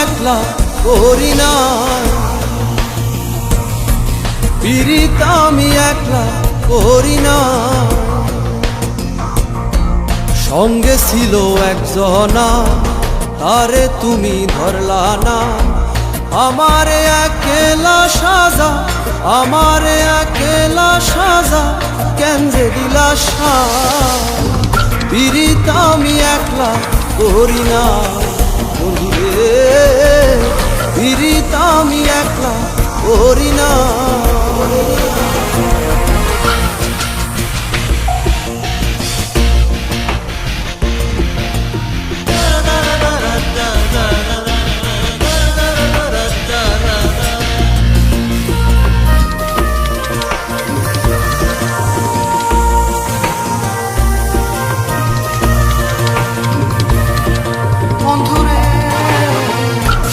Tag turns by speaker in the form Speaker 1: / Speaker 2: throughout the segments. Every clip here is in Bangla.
Speaker 1: একলা করি না, পীড়িত আমি একলা করি না। সঙ্গে ছিল একজনা, তারে তুমি ধরলা না। আমারে একলা সাজা, আমারে একলা সাজা, কেন যে দিলা সাজ। পীড়িত আমি একলা করি না বন্ধুরে, পীড়িত আমি একলা করি না।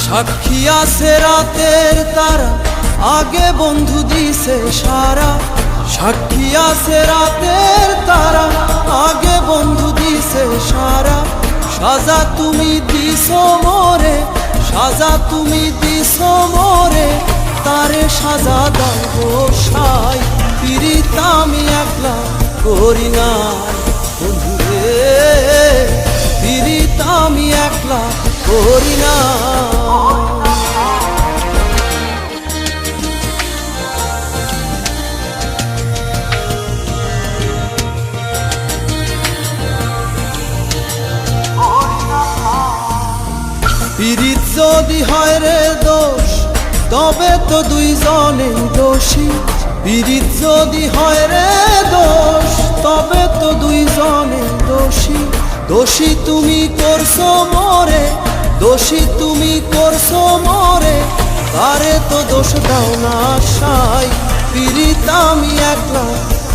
Speaker 1: সাক্ষী আছে রাতের তারা, আগে বন্ধু দিছে সারা। সাক্ষী আছে রাতের তারা, আগে বন্ধু দিছে সারা। সাজা তুমি দিছো মোরে, সাজা তুমি দিছো মোরে, তারে সাজা দাও গোসাই। পীড়িত আমি একলা করি না বন্ধুরে, পীড়িত আমি একলা করি না। পীড়িত যদি হয় রে দোষ, তবে তো দুইজনেই দোষী। পীড়িত যদি হয় রে দোষ, তবে তো দুইজনেই দোষী। দোষী তুমি করছো মোরে, দোষী তুমি করছো মোরে, তারে তো দোষ দাও না সাই। পীড়িত আমি একলা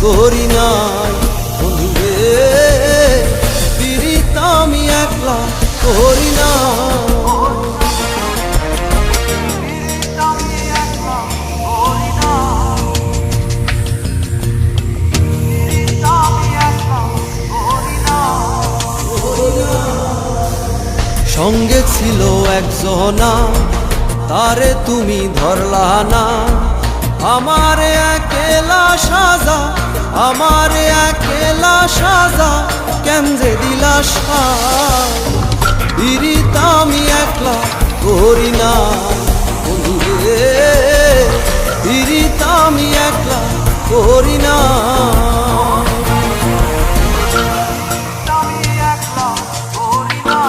Speaker 1: করি নাই বন্ধুরে, পীড়িত আমি একলা করি না। সঙ্গে ছিল একজনা, তারে তুমি ধরলা না। আমারে একলা সাজা, আমারে একলা সাজা, কেন যে দিলা সাজ। পীড়িত আমি একলা করি না বন্ধুরে, পীড়িত আমি একলা করি না।
Speaker 2: আমি একলা করি না।